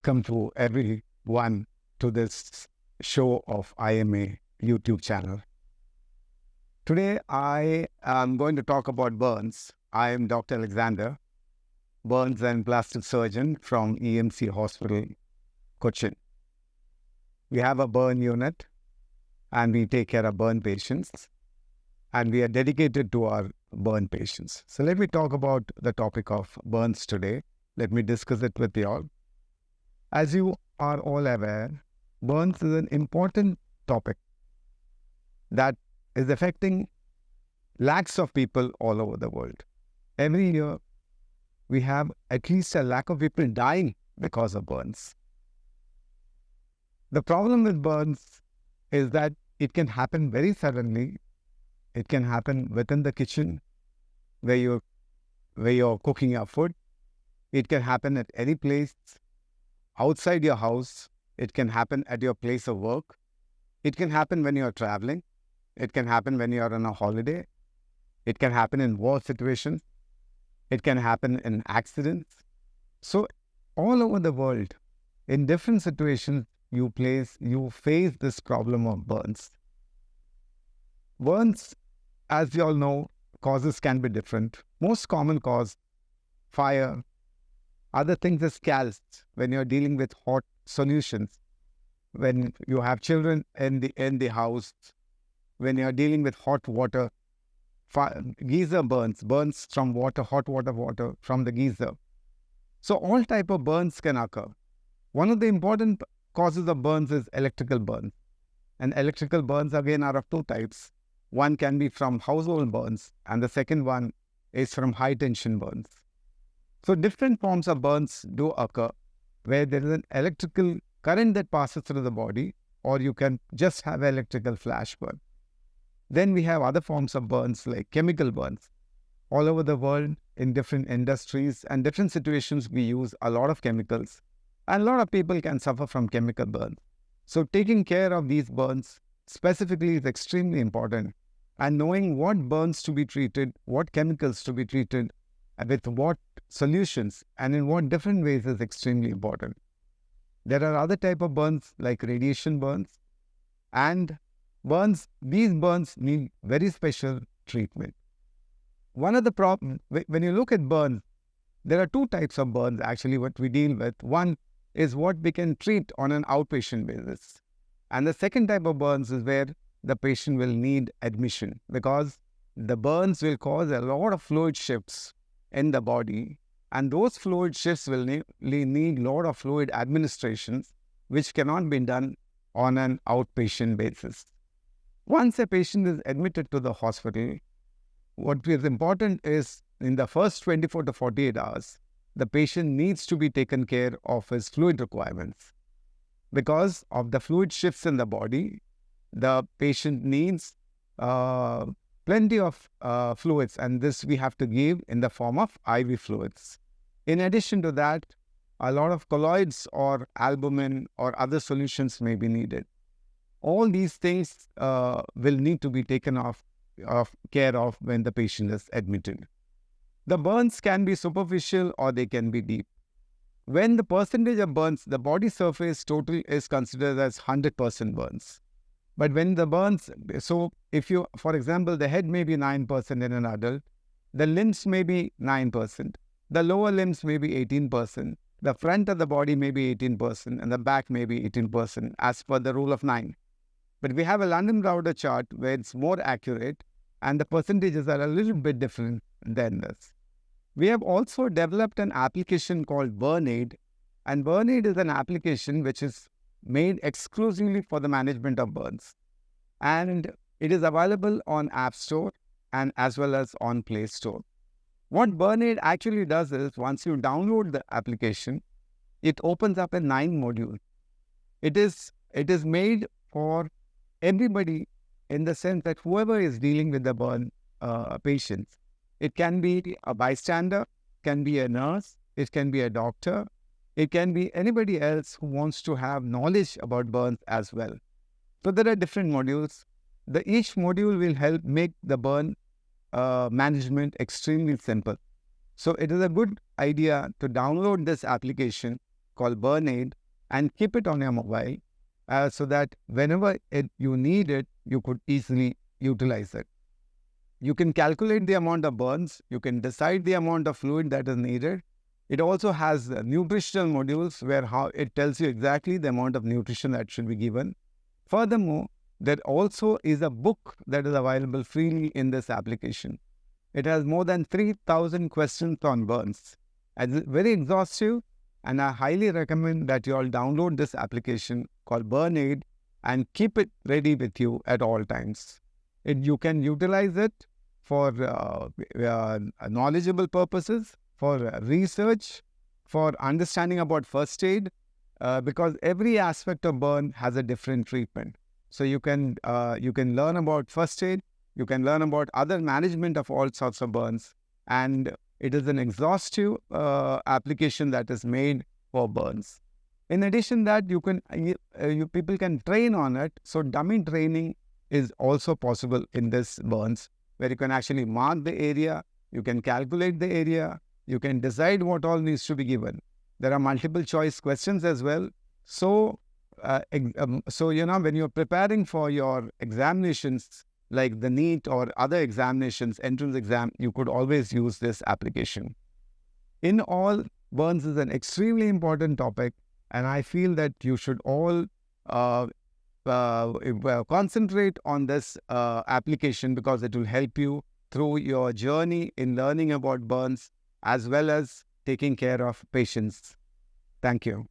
welcome to everyone to this show of IMA YouTube channel. Today, I am going to talk about burns. I am Dr. Alexander, burns and plastic surgeon from EMC Hospital, Cochin. We have a burn unit and we take care of burn patients, and we are dedicated to our burn patients. So, let me talk about the topic of burns today. Let me discuss it with you all. As you are all aware, burns is an important topic that is affecting lakhs of people all over the world. Every year, we have at least a lakh of people dying because of burns. The problem with burns is that it can happen very suddenly. It can happen within the kitchen where you're cooking your food. It can happen at any place outside your house. It can happen at your place of work. It can happen when you're traveling. It can happen when you're on a holiday. It can happen in war situations. It can happen in accidents. So all over the world, in different situations, you face this problem of burns. Burns, as you all know, causes can be different. Most common cause, fire. Other things is scalds when you're dealing with hot solutions. When you have children in the house, when you're dealing with hot water, geyser burns from water, hot water from the geyser. So all type of burns can occur. One of the important causes of burns is electrical burns. And electrical burns again are of two types. One can be from household burns, and the second one is from high tension burns. So different forms of burns do occur where there is an electrical current that passes through the body, or you can just have electrical flash burn. Then we have other forms of burns like chemical burns. All over the world, in different industries and different situations, we use a lot of chemicals, and a lot of people can suffer from chemical burns. So taking care of these burns specifically is extremely important, and knowing what burns to be treated, what chemicals to be treated, with what solutions and in what different ways is extremely important. There are other type of burns like radiation burns, and these burns need very special treatment. One of the problems, when you look at burns, there are two types of burns actually what we deal with. One is what we can treat on an outpatient basis. And the second type of burns is where the patient will need admission, because the burns will cause a lot of fluid shifts in the body, and those fluid shifts will need a lot of fluid administrations, which cannot be done on an outpatient basis. Once a patient is admitted to the hospital, what is important is in the first 24 to 48 hours, the patient needs to be taken care of his fluid requirements. Because of the fluid shifts in the body, the patient needs plenty of fluids, and this we have to give in the form of IV fluids. In addition to that, a lot of colloids or albumin or other solutions may be needed. All these things will need to be taken care of when the patient is admitted. The burns can be superficial or they can be deep. When the percentage of burns, the body surface total is considered as 100% burns. But when the burns, so if you, for example, the head may be 9% in an adult, the limbs may be 9%, the lower limbs may be 18%, the front of the body may be 18%, and the back may be 18% as per the rule of 9. But we have a London-Browder chart where it's more accurate, and the percentages are a little bit different than this. We have also developed an application called BurnAid, and BurnAid is an application which is made exclusively for the management of burns. And it is available on App Store and as well as on Play Store. What BurnAid actually does is, once you download the application, it opens up a 9 module. It is made for everybody, in the sense that whoever is dealing with the burn patients, it can be a bystander, can be a nurse, it can be a doctor, it can be anybody else who wants to have knowledge about burns as well. So there are different modules. Each module will help make the burn management extremely simple. So it is a good idea to download this application called Burnaid and keep it on your mobile so that whenever you need it, you could easily utilize it. You can calculate the amount of burns. You can decide the amount of fluid that is needed. It also has nutritional modules where it tells you exactly the amount of nutrition that should be given. Furthermore, there also is a book that is available freely in this application. It has more than 3,000 questions on burns. It's very exhaustive, and I highly recommend that you all download this application called Burnaid and keep it ready with you at all times. You can utilize it for knowledgeable purposes, for research, for understanding about first aid, because every aspect of burn has a different treatment. So you can learn about first aid, you can learn about other management of all sorts of burns, and it is an exhaustive application that is made for burns. In addition that people can train on it. So dummy training is also possible in this burns, where you can actually mark the area, you can calculate the area, you can decide what all needs to be given. There are multiple choice questions as well. So, when you're preparing for your examinations, like the NEET or other examinations, entrance exam, you could always use this application. In all, burns is an extremely important topic, and I feel that you should all concentrate on this application because it will help you through your journey in learning about burns as well as taking care of patients. Thank you.